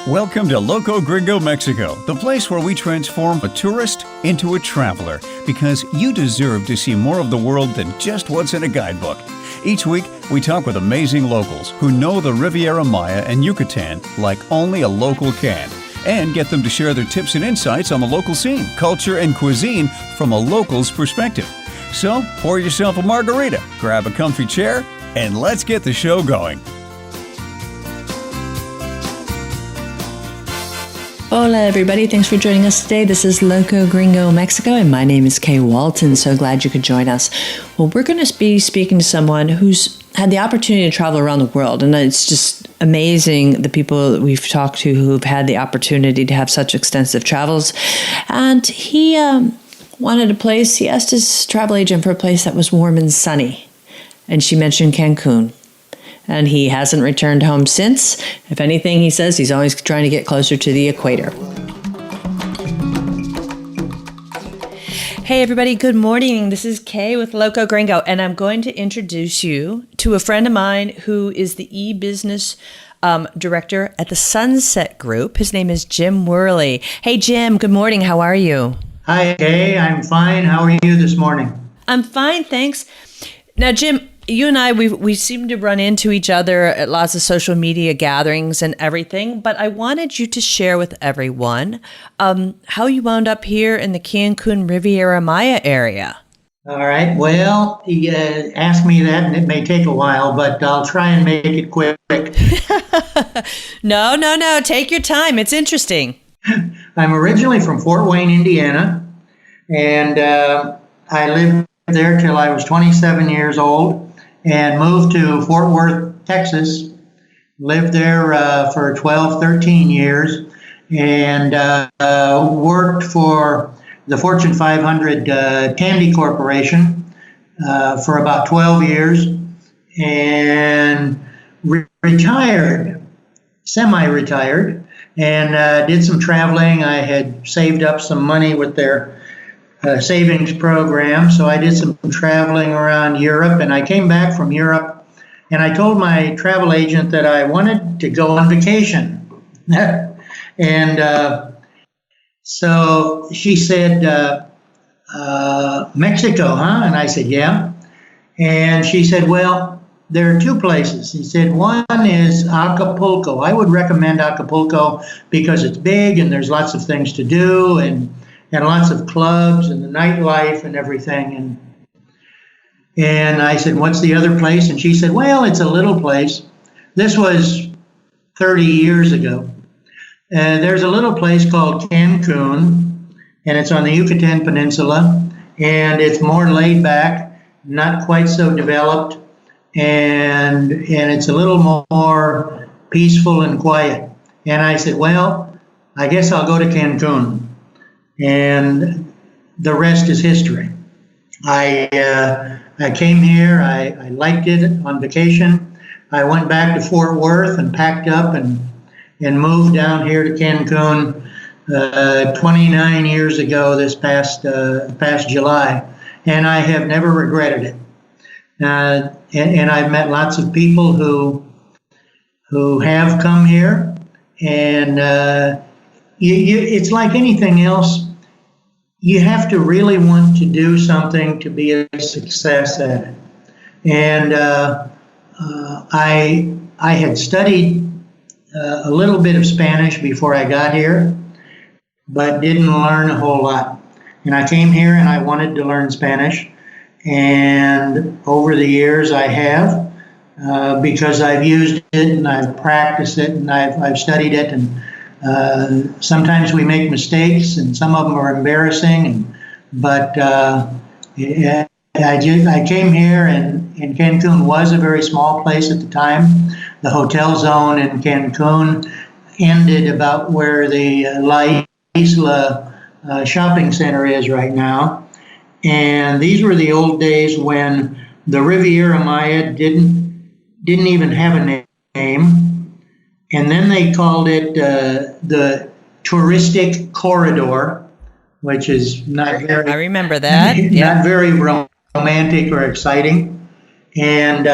Welcome to Loco Gringo, Mexico, the place where we transform a tourist into a traveler, because you deserve to see more of the world than just what's in a guidebook. Each week, we talk with amazing locals who know the Riviera Maya and Yucatan like only a local can, and get them to share their tips and insights on the local scene, culture, and cuisine from a local's perspective. So, pour yourself a margarita, grab a comfy chair, and let's get the show going. Hola, everybody. Thanks for joining us today. This is Loco Gringo, Mexico, and my name is Kay Walton. So glad you could join us. Well, we're going to be speaking to someone who's had the opportunity to travel around the world, and it's just amazing the people that we've talked to who've had the opportunity to have such extensive travels. And he wanted a place. He asked his travel agent for a place that was warm and sunny, and she mentioned Cancun. And he hasn't returned home since. If anything, he says he's always trying to get closer to the equator. Hey, everybody. Good morning. This is Kay with Loco Gringo, and I'm going to introduce you to a friend of mine who is the e-business director at the Sunset Group. His name is Jim Wehrle. Hey, Jim. Good morning. How are you? Hi, Kay. I'm fine. How are you this morning? I'm fine, thanks. Now, Jim, you and I, we seem to run into each other at lots of social media gatherings and everything, but I wanted you to share with everyone how you wound up here in the Cancun Riviera Maya area. All right. Well, you asked me that, and it may take a while, but I'll try and make it quick. No. Take your time. It's interesting. I'm originally from Fort Wayne, Indiana, and I lived there till I was 27 years old. And moved to Fort Worth, Texas, lived there for 12, 13 years, and worked for the Fortune 500 Tandy Corporation for about 12 years, and retired, semi-retired, and did some traveling. I had saved up some money with their savings program. So I did some traveling around Europe, and I came back from Europe, and I told my travel agent that I wanted to go on vacation. And so she said, Mexico, huh? And I said, yeah. And she said, well, there are two places. She said, one is Acapulco. I would recommend Acapulco because it's big and there's lots of things to do, and lots of clubs and the nightlife and everything. And I said, what's the other place? And she said, well, it's a little place. This was 30 years ago. There's a little place called Cancun, and it's on the Yucatan Peninsula, and it's more laid back, not quite so developed, and it's a little more peaceful and quiet. And I said, well, I guess I'll go to Cancun. And the rest is history. I came here. I liked it on vacation. I went back to Fort Worth and packed up and moved down here to Cancun 29 years ago this past July, and I have never regretted it. And I've met lots of people who have come here, and it's like anything else. You have to really want to do something to be a success at it. And I had studied a little bit of Spanish before I got here, but didn't learn a whole lot. And I came here and I wanted to learn Spanish. And over the years I have, because I've used it and I've practiced it and I've studied it, and sometimes we make mistakes, and some of them are embarrassing. But I came here, and Cancun was a very small place at the time. The hotel zone in Cancun ended about where the La Isla shopping center is right now. And these were the old days when the Riviera Maya didn't even have a name. And then they called it the touristic corridor, which is not very. I remember that. Not very romantic or exciting. And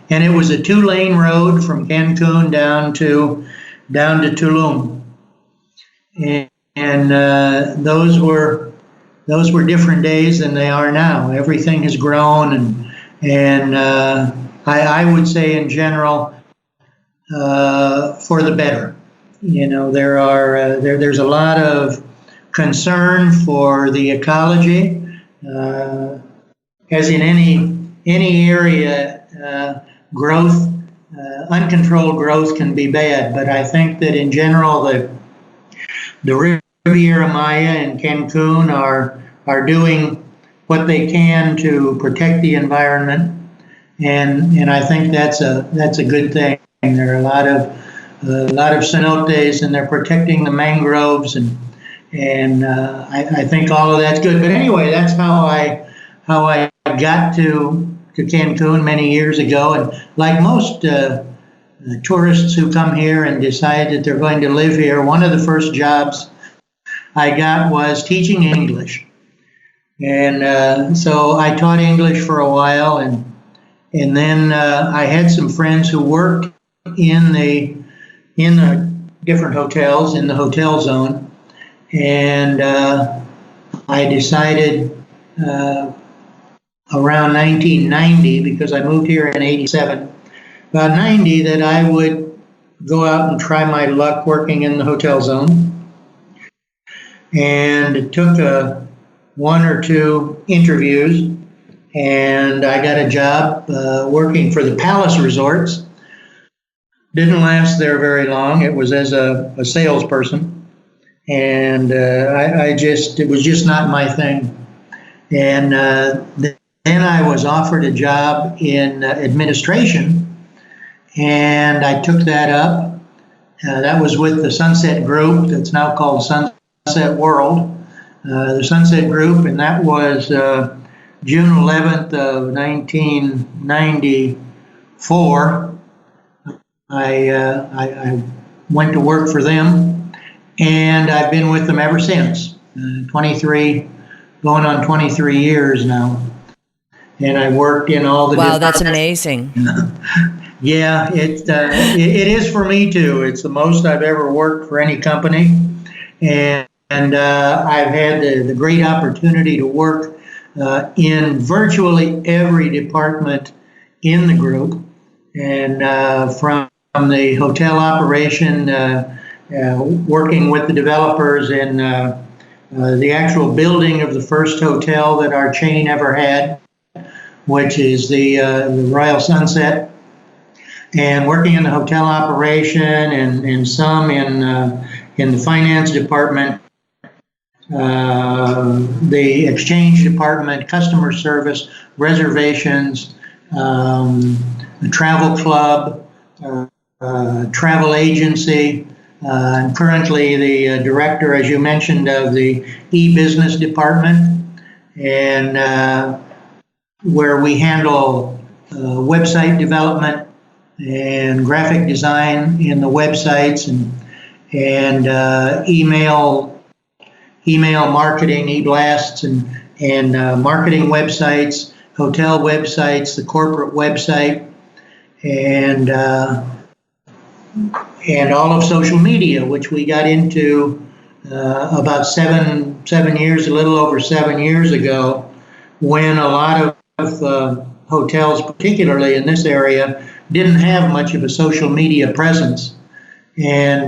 it was a 2-lane road from Cancun down to down to Tulum, and those were different days than they are now. Everything has grown, and I would say in general for the better. There's a lot of concern for the ecology, as in any area. Growth, uncontrolled growth can be bad, but I think that in general the Riviera Maya and Cancun are doing what they can to protect the environment, and I think that's a good thing. There are a lot of cenotes, and they're protecting the mangroves, and I think all of that's good. But anyway, that's how I got to Cancun many years ago, and like most tourists who come here and decide that they're going to live here, one of the first jobs I got was teaching English, and so I taught English for a while, and then I had some friends who worked in the different hotels in the hotel zone, and I decided around 1990, because I moved here in '87, about 90, that I would go out and try my luck working in the hotel zone. And it took one or two interviews, and I got a job working for the Palace Resorts. Didn't last there very long. It was as a salesperson, and it was just not my thing. And then I was offered a job in administration, and I took that up. That was with the Sunset Group, that's now called Sunset World, the Sunset Group, and that was June 11th of 1994. I went to work for them, and I've been with them ever since. 23, going on 23 years now. And I worked in all the Wow, that's amazing. Yeah, it is for me too. It's the most I've ever worked for any company, and I've had the great opportunity to work in virtually every department in the group, and from the hotel operation, working with the developers in the actual building of the first hotel that our chain ever had, which is the Royal Sunset, and working in the hotel operation and some in the finance department, the exchange department, customer service, reservations, the travel club, travel agency. I'm currently the director, as you mentioned, of the e-business department, and where we handle website development and graphic design in the websites, and email marketing, e-blasts, and marketing websites, hotel websites, the corporate website, and all of social media, which we got into about 7 years, a little over 7 years ago, when a lot of hotels, particularly in this area, didn't have much of a social media presence, and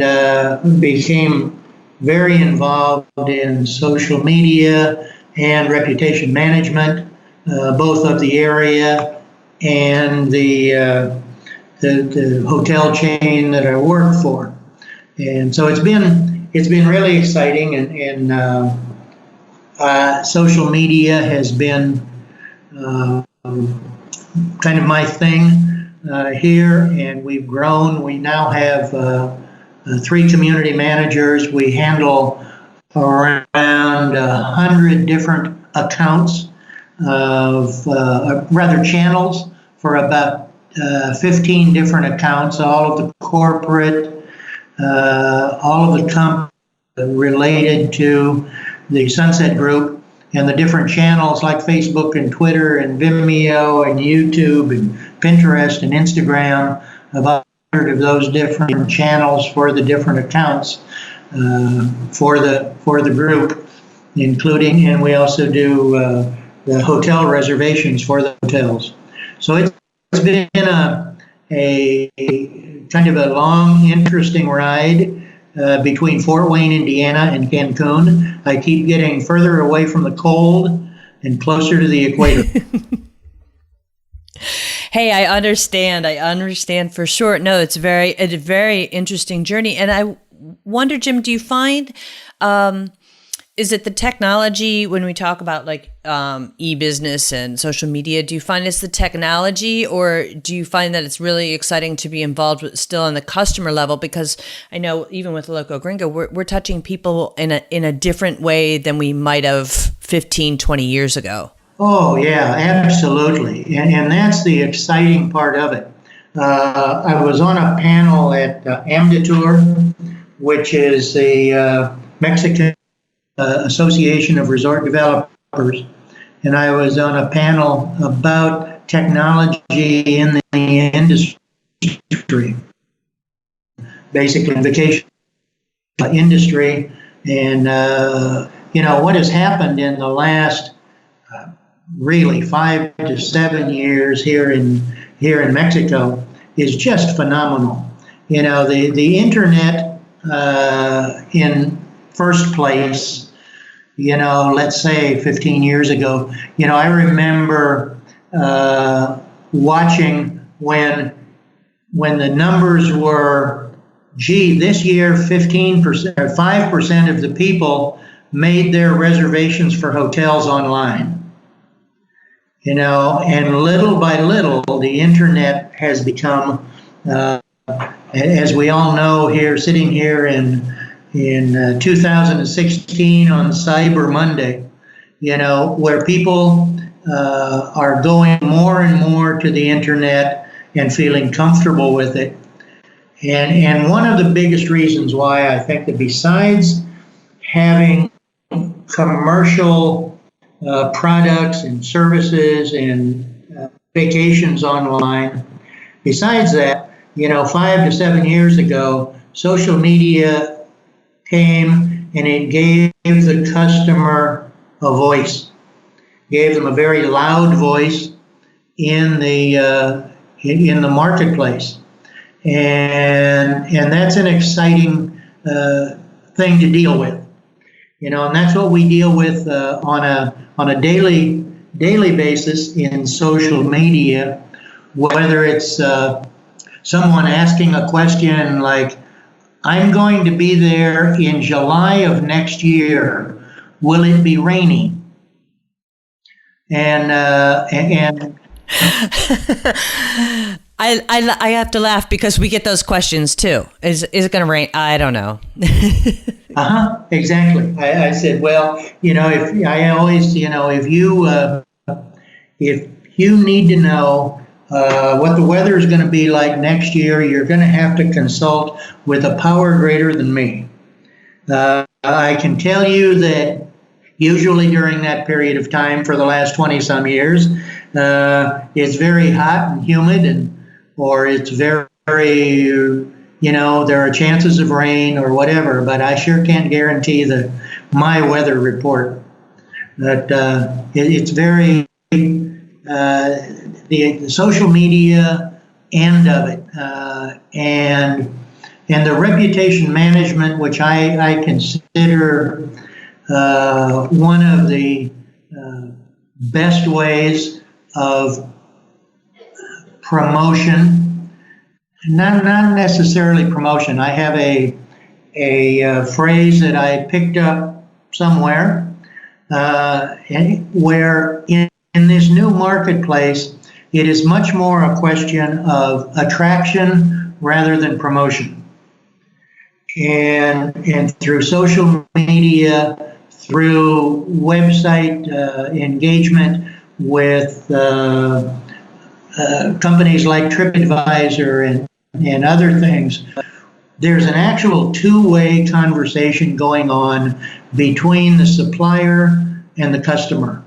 became very involved in social media and reputation management, both of the area and the hotel chain that I work for. And so it's been really exciting, and social media has been kind of my thing here, and we've grown. We now have 3 community managers. We handle around 100 different accounts of rather channels for about 15 different accounts, all of the corporate, all of the companies related to the Sunset Group, and the different channels like Facebook and Twitter and Vimeo and YouTube and Pinterest and Instagram, about of those different channels for the different accounts for the group, including, and we also do the hotel reservations for the hotels. So it's been a kind of a long, interesting ride between Fort Wayne, Indiana, and Cancun. I keep getting further away from the cold and closer to the equator. Hey, I understand. I understand for sure. No, it's a very interesting journey. And I wonder, Jim, do you find, is it the technology when we talk about like e-business and social media, do you find it's the technology, or do you find that it's really exciting to be involved with still on the customer level? Because I know even with Loco Gringo, we're touching people in a different way than we might have 15, 20 years ago. Oh, yeah, absolutely. And that's the exciting part of it. I was on a panel at AMDATOUR, which is the Mexican Association of Resort Developers. And I was on a panel about technology in the industry, basically vacation industry. And, what has happened in the last really 5 to 7 years here in Mexico is just phenomenal. The internet in first place, let's say 15 years ago, I remember watching when the numbers were, this year 15% or 5% of the people made their reservations for hotels online. And little by little, the internet has become, as we all know here, sitting here in 2016 on Cyber Monday, where people are going more and more to the internet and feeling comfortable with it. And one of the biggest reasons why I think that besides having commercial products and services and vacations online. Besides that, 5 to 7 years ago, social media came and it gave the customer a voice, gave them a very loud voice in the marketplace, and that's an exciting thing to deal with. And that's what we deal with on a daily basis in social media, whether it's someone asking a question like, I'm going to be there in July of next year, will it be rainy? And I have to laugh because we get those questions too. Is it going to rain? I don't know. Exactly. I said, well, if you need to know what the weather is going to be like next year, you're going to have to consult with a power greater than me. I can tell you that usually during that period of time for the last 20 some years, it's very hot and humid, or it's very, there are chances of rain or whatever, but I sure can't guarantee my weather report. But it's very, the social media end of it, and the reputation management, which I consider one of the best ways of promotion. Not necessarily promotion. I have a phrase that I picked up somewhere, where in this new marketplace, it is much more a question of attraction rather than promotion. And through social media, through website engagement with companies like TripAdvisor and other things, there's an actual two-way conversation going on between the supplier and the customer.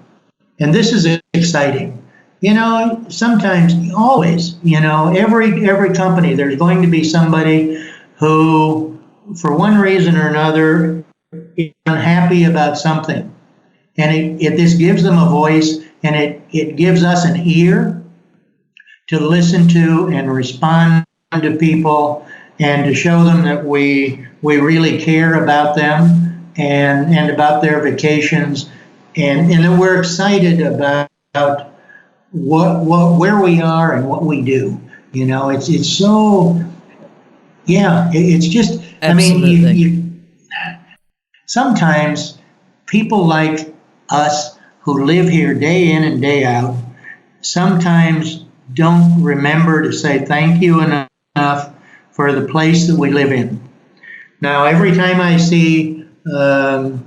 And this is exciting Sometimes, always, every company, there's going to be somebody who, for one reason or another, is unhappy about something. And this gives them a voice, and it gives us an ear to listen to and respond to people, and to show them that we really care about them and about their vacations, and that we're excited about where we are and what we do. It's so, it's just, Absolutely. I mean, sometimes people like us who live here day in and day out sometimes don't remember to say thank you enough for the place that we live in. Now, every time I see the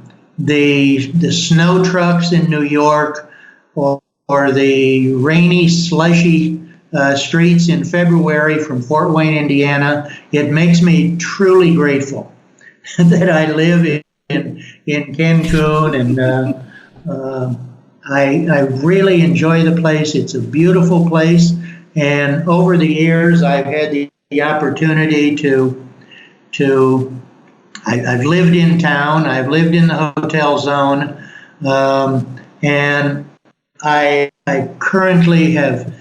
snow trucks in New York, or the rainy, slushy streets in February from Fort Wayne, Indiana, it makes me truly grateful that I live in Cancun, and I really enjoy the place. It's a beautiful place, and over the years, I've had the opportunity I've lived in town, I've lived in the hotel zone, and I currently have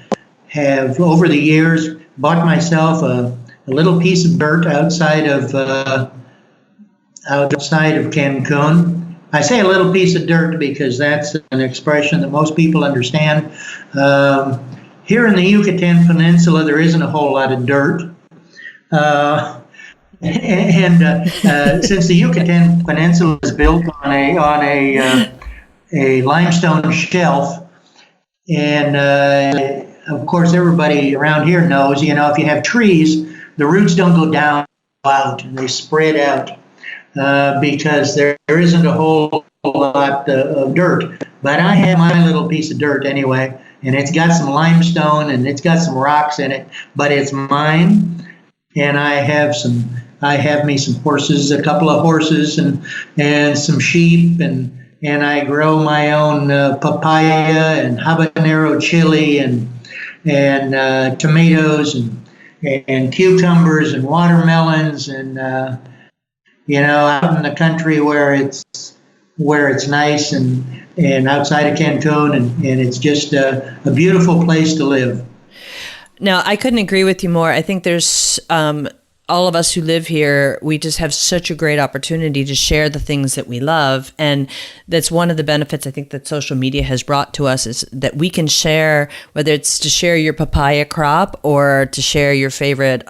over the years bought myself a little piece of dirt outside of Cancun. I say a little piece of dirt because that's an expression that most people understand. Here in the Yucatan Peninsula, there isn't a whole lot of dirt. Since the Yucatan Peninsula is built on a limestone shelf, and of course everybody around here knows, if you have trees, the roots don't go down out, and they spread out because there isn't a whole lot of dirt. But I have my little piece of dirt anyway, and it's got some limestone and it's got some rocks in it, but it's mine, and I have me some horses, a couple of horses, and some sheep, and I grow my own papaya and habanero chili and tomatoes and cucumbers and watermelons, and out in the country where it's nice and outside of Cancun, and it's just a beautiful place to live. Now, I couldn't agree with you more. I think there's all of us who live here, we just have such a great opportunity to share the things that we love. And that's one of the benefits I think that social media has brought to us, is that we can share, whether it's to share your papaya crop or to share your favorite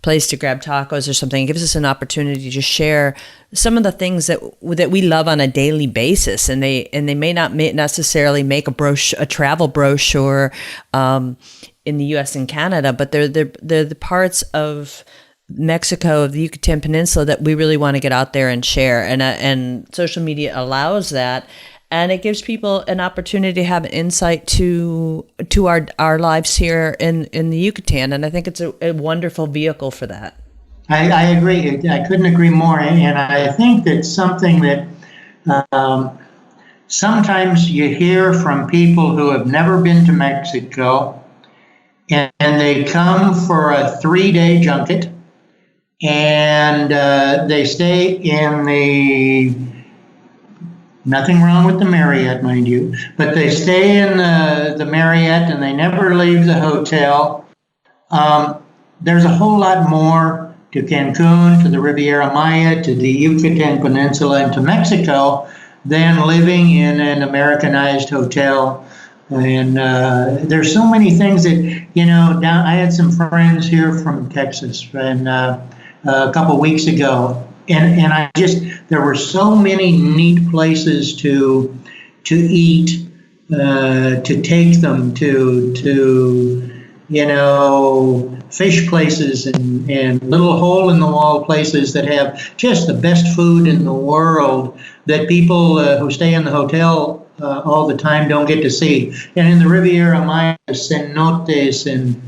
place to grab tacos or something. It gives us an opportunity to share some of the things that we love on a daily basis. And they may not necessarily make a travel brochure in the U.S. and Canada, but they're the parts of Mexico, of the Yucatan Peninsula, that we really want to get out there and share. And social media allows that, and it gives people an opportunity to have an insight to our lives here in the Yucatan. And I think it's a wonderful vehicle for that. I agree. I couldn't agree more. And I think that's something that sometimes you hear from people who have never been to Mexico, and they come for a 3-day junket, and they stay in nothing wrong with the Marriott, mind you, but they stay in the Marriott and they never leave the hotel. There's a whole lot more to Cancun, to the Riviera Maya, to the Yucatan Peninsula, and to Mexico than living in an Americanized hotel. And there's so many things that, I had some friends here from Texas, and a couple weeks ago, and there were so many neat places to eat, to take them to fish places and little hole in the wall places that have just the best food in the world that people who stay in the hotel all the time don't get to see. And in the Riviera Maya, cenotes, and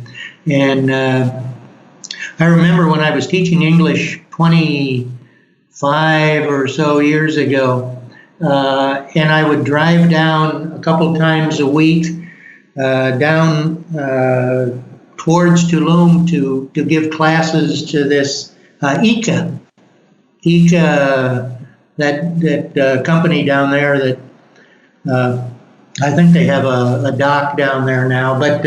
I remember when I was teaching English 25 or so years ago, and I would drive down a couple times a week down towards Tulum to give classes to this ICA, that company down there that I think they have a dock down there now. But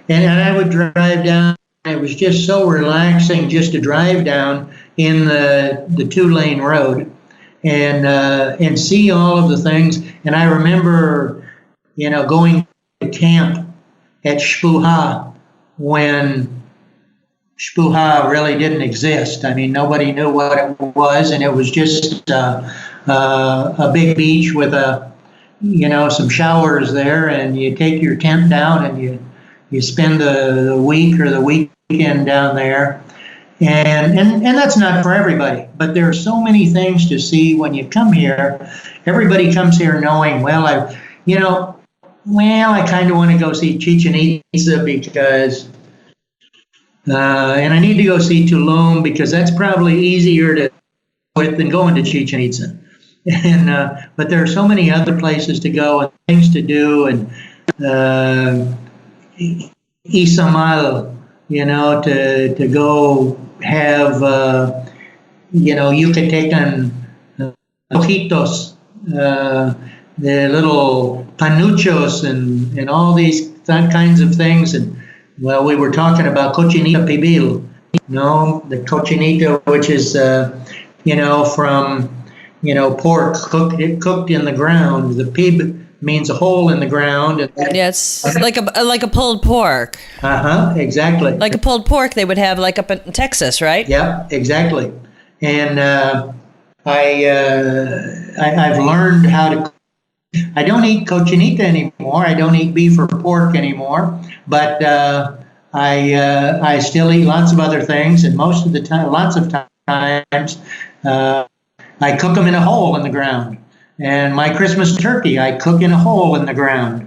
and I would drive down. It was just so relaxing just to drive down in the 2-lane road and see all of the things. And I remember, going to camp at Shpuha when Shpuha really didn't exist. I mean, nobody knew what it was, and it was just a big beach with some showers there, and you take your tent down and you spend the week or the weekend down there. And that's not for everybody, but there are so many things to see when you come here. Everybody comes here knowing, well, I kind of want to go see Chichen Itza because, and I need to go see Tulum because that's probably easier to with than going to Chichen Itza. And but there are so many other places to go and things to do, and Izamal, to go have Yucatecan mojitos, the little panuchos and all these kinds of things. And well, we were talking about cochinita pibil, the cochinita, which is from pork cooked in the ground. The pib means a hole in the ground. Yes, like a pulled pork. Exactly. Like a pulled pork they would have like up in Texas, right? Yeah, exactly. And I've learned how to. I don't eat cochinita anymore. I don't eat beef or pork anymore. But I still eat lots of other things, and most of the time, lots of times, I cook them in a hole in the ground. And my Christmas turkey, I cook in a hole in the ground.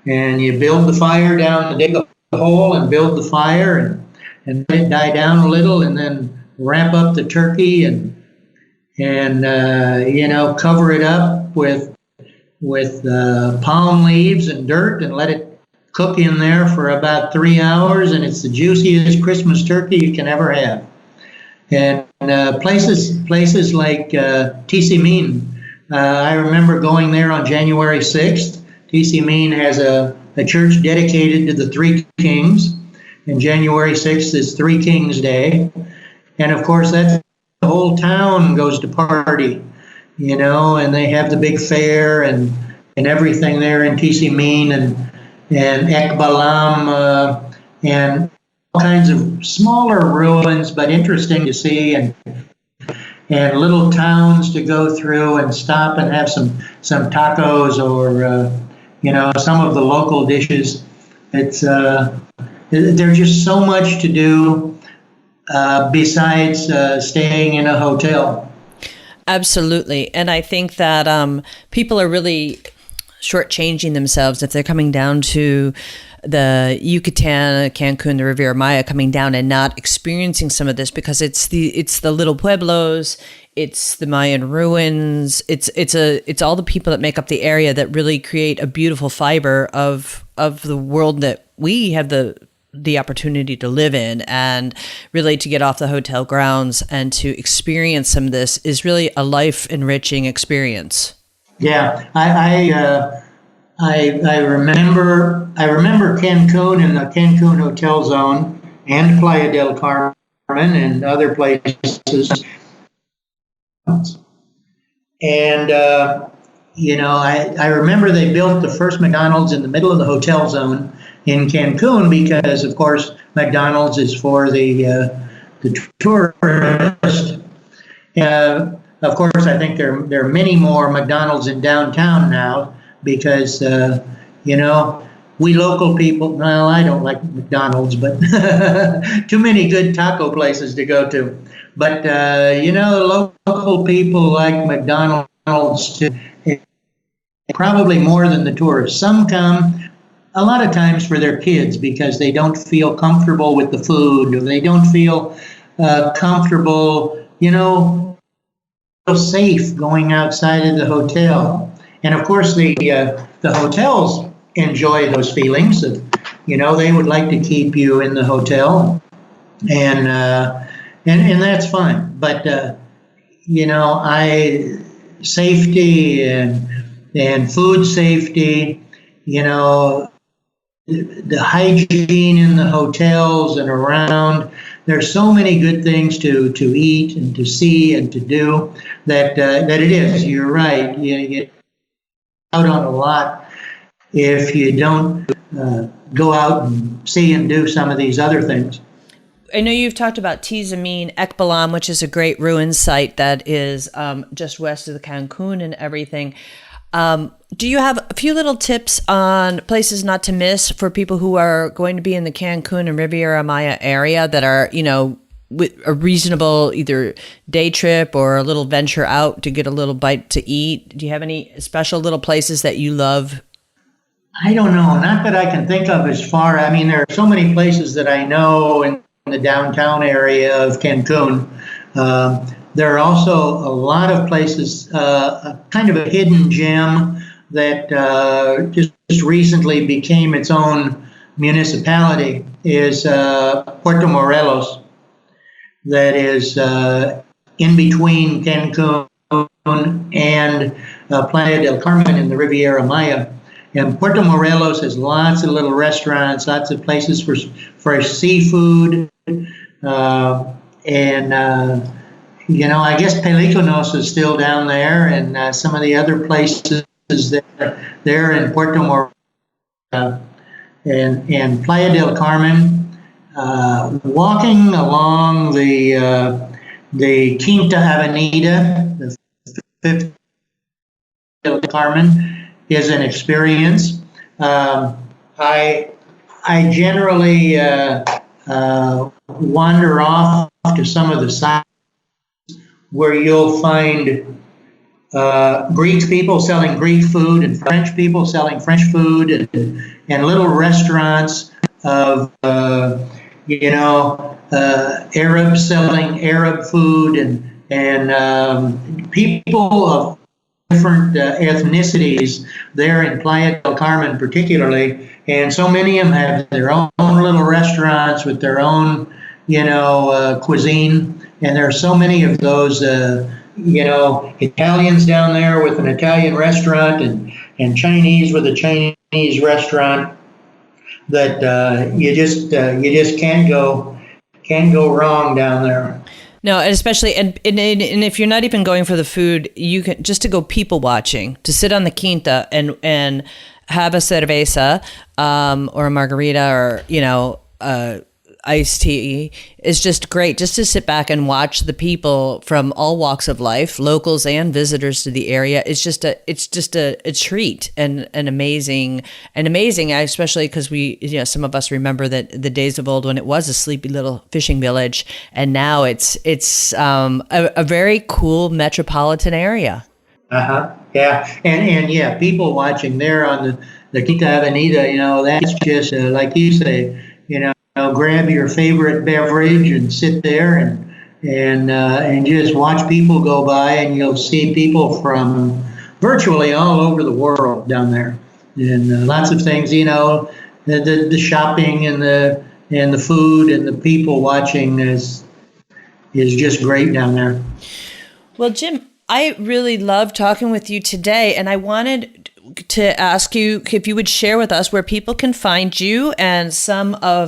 And you build the fire down, dig a hole and build the fire and let it die down a little, and then wrap up the turkey and cover it up with palm leaves and dirt and let it cook in there for about 3 hours, and it's the juiciest Christmas turkey you can ever have. And places like Tizimin, I remember going there on January 6th. Tizimin has a church dedicated to the Three Kings, and January 6th is Three Kings Day. And of course, the whole town goes to party, and they have the big fair and everything there in Tizimin and Ekbalam and all kinds of smaller ruins, but interesting to see, and little towns to go through and stop and have some tacos or some of the local dishes. It's there's just so much to do besides staying in a hotel. Absolutely, and I think that people are really shortchanging themselves if they're coming down to the Yucatan, Cancun, the Riviera Maya, coming down and not experiencing some of this, because it's the little pueblos, it's the Mayan ruins, it's all the people that make up the area that really create a beautiful fiber of the world that we have the opportunity to live in, and really to get off the hotel grounds and to experience some of this is really a life enriching experience. Yeah, I remember Cancun and the Cancun Hotel Zone and Playa del Carmen and other places. And I remember they built the first McDonald's in the middle of the hotel zone in Cancun because, of course, McDonald's is for the tourist. Of course, I think there are many more McDonald's in downtown now because, we local people, well, I don't like McDonald's, but too many good taco places to go to. But, local people like McDonald's too, probably more than the tourists. Some come a lot of times for their kids because they don't feel comfortable with the food, or they don't feel comfortable, safe going outside of the hotel. And of course, the hotels enjoy those feelings of, they would like to keep you in the hotel, and that's fine. But I safety and food safety, the hygiene in the hotels and around. There's so many good things to eat and to see and to do that it is. You're right. You get out on a lot if you don't go out and see and do some of these other things. I know you've talked about Tizamin, Ekbalam, which is a great ruin site that is just west of the Cancun and everything. Do you have a few little tips on places not to miss for people who are going to be in the Cancun and Riviera Maya area that are, with a reasonable either day trip or a little venture out to get a little bite to eat? Do you have any special little places that you love? I don't know. Not that I can think of as far. I mean, there are so many places that I know in the downtown area of Cancun. There are also a lot of places, kind of a hidden gem that just recently became its own municipality is Puerto Morelos. That is in between Cancun and Playa del Carmen in the Riviera Maya. And Puerto Morelos has lots of little restaurants, lots of places for fresh seafood, I guess Pelicanos is still down there, and some of the other places there in Puerto Morelos and Playa del Carmen. Walking along the Quinta Avenida, the Fifth del Carmen, is an experience. I generally wander off to some of the sites where you'll find Greek people selling Greek food and French people selling French food and little restaurants of Arabs selling Arab food and people of different ethnicities there in Playa del Carmen particularly, and so many of them have their own little restaurants with their own cuisine, and there are so many of those Italians down there with an Italian restaurant and Chinese with a Chinese restaurant that you just can't go wrong down there. No, and especially and if you're not even going for the food, you can just to go people watching, to sit on the quinta and have a cerveza or a margarita or iced tea is just great. Just to sit back and watch the people from all walks of life, locals and visitors to the area. It's just a treat and amazing, especially because some of us remember that the days of old when it was a sleepy little fishing village, and now it's a very cool metropolitan area. Yeah, and people watching there on the Quinta Avenida. That's just like you say. Grab your favorite beverage and sit there and just watch people go by, and you'll see people from virtually all over the world down there, and lots of things. The shopping and the food and the people watching is just great down there. Well, Jim, I really loved talking with you today, and I wanted to ask you if you would share with us where people can find you, and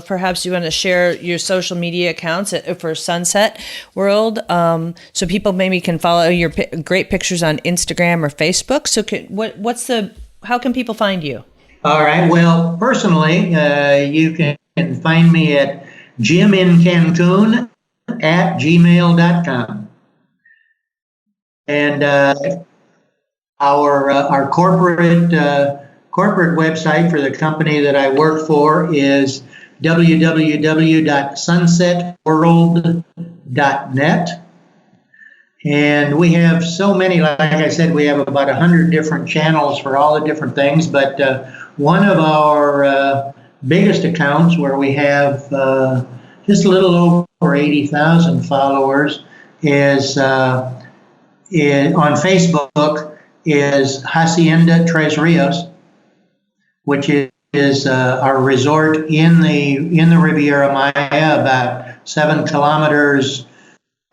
perhaps you want to share your social media accounts for Sunset World, so people maybe can follow your great pictures on Instagram or Facebook. So how can people find you? All right. Well, personally, you can find me at jimincancun @gmail.com. And our corporate website for the company that I work for is www.sunsetworld.net. And we have so many, like I said, we have about 100 different channels for all the different things. But one of our biggest accounts, where we have just a little over 80,000 followers, is on Facebook, is Hacienda Tres Rios. which is our resort in the Riviera Maya, about 7 kilometers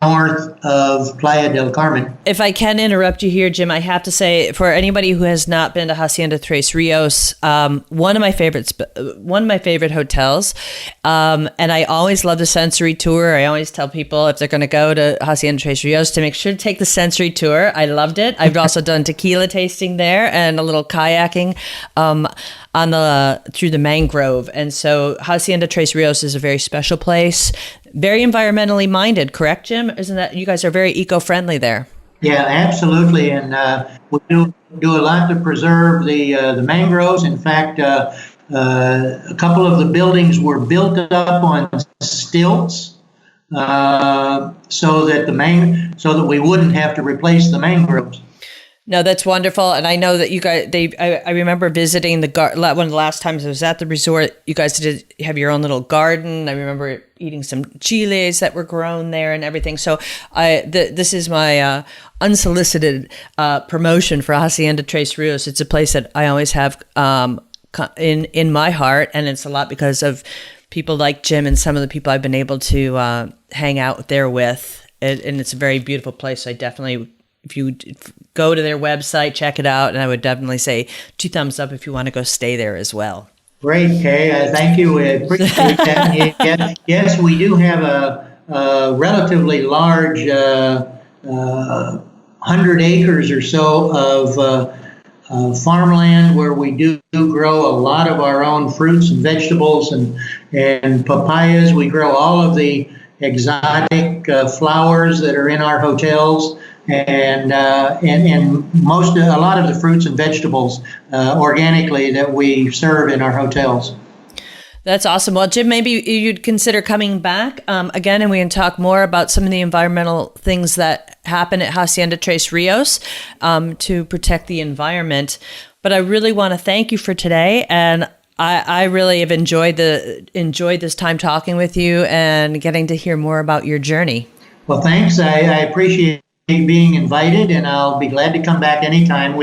north of Playa del Carmen. If I can interrupt you here, Jim, I have to say, for anybody who has not been to Hacienda Tres Rios, one of my favorite hotels, and I always love the sensory tour. I always tell people if they're going to go to Hacienda Tres Rios to make sure to take the sensory tour. I loved it. I've also done tequila tasting there and a little kayaking through the mangrove. And so Hacienda Tres Rios is a very special place, very environmentally minded, correct, Jim? Isn't that, you guys are very eco-friendly there? Yeah, absolutely. And we do a lot to preserve the mangroves. In fact, a couple of the buildings were built up on stilts so that we wouldn't have to replace the mangroves. No, that's wonderful. And I know that you guys, I remember visiting one of the last times I was at the resort, you guys did have your own little garden. I remember eating some chiles that were grown there and everything. So this is my unsolicited promotion for Hacienda Tres Rios. It's a place that I always have in my heart. And it's a lot because of people like Jim and some of the people I've been able to hang out there with. And it's a very beautiful place. So I definitely, if you go to their website, check it out. And I would definitely say 2 thumbs up if you want to go stay there as well. Great, Kay. Thank you. I appreciate that. Yes, we do have a relatively large 100 acres or so of farmland where we do grow a lot of our own fruits and vegetables and papayas. We grow all of the exotic flowers that are in our hotels, and a lot of the fruits and vegetables organically that we serve in our hotels. That's awesome. Well, Jim, maybe you'd consider coming back again, and we can talk more about some of the environmental things that happen at Hacienda Tres Rios to protect the environment. But I really want to thank you for today, and I really have enjoyed this time talking with you and getting to hear more about your journey. Well, thanks. I appreciate being invited, and I'll be glad to come back anytime.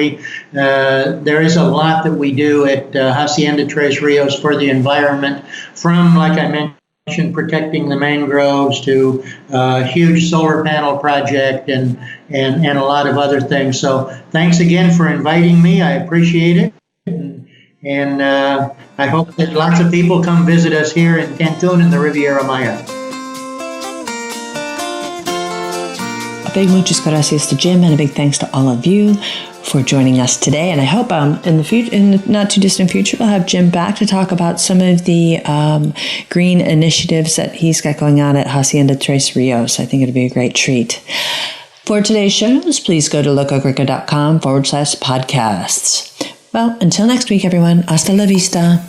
There is a lot that we do at Hacienda Tres Rios for the environment, from, like I mentioned, protecting the mangroves to a huge solar panel project and a lot of other things. So thanks again for inviting me. I appreciate it. And I hope that lots of people come visit us here in Cancun and the Riviera Maya. A big muchas gracias to Jim, and a big thanks to all of you for joining us today. And I hope in the not too distant future, we'll have Jim back to talk about some of the green initiatives that he's got going on at Hacienda Tres Rios. I think it'll be a great treat. For today's shows, please go to locogringo.com/podcasts. Well, until next week, everyone, hasta la vista.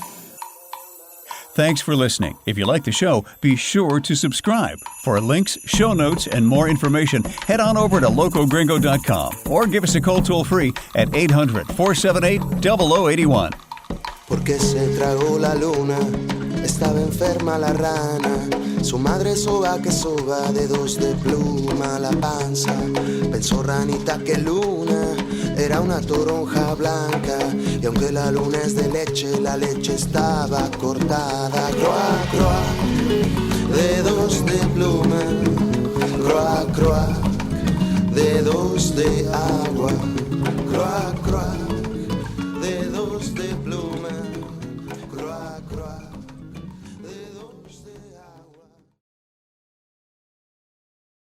Thanks for listening. If you like the show, be sure to subscribe. For links, show notes, and more information, head on over to locogringo.com or give us a call toll-free at 800-478-0081. Porque se tragó la luna, estaba enferma la rana, su madre soba que soba, dedos de pluma la panza, pensó ranita que luna era una toronja blanca, y aunque la luna es de leche, la leche estaba cortada. Croa, croa, dedos de pluma, croa, croa, dedos de agua, croa, croa.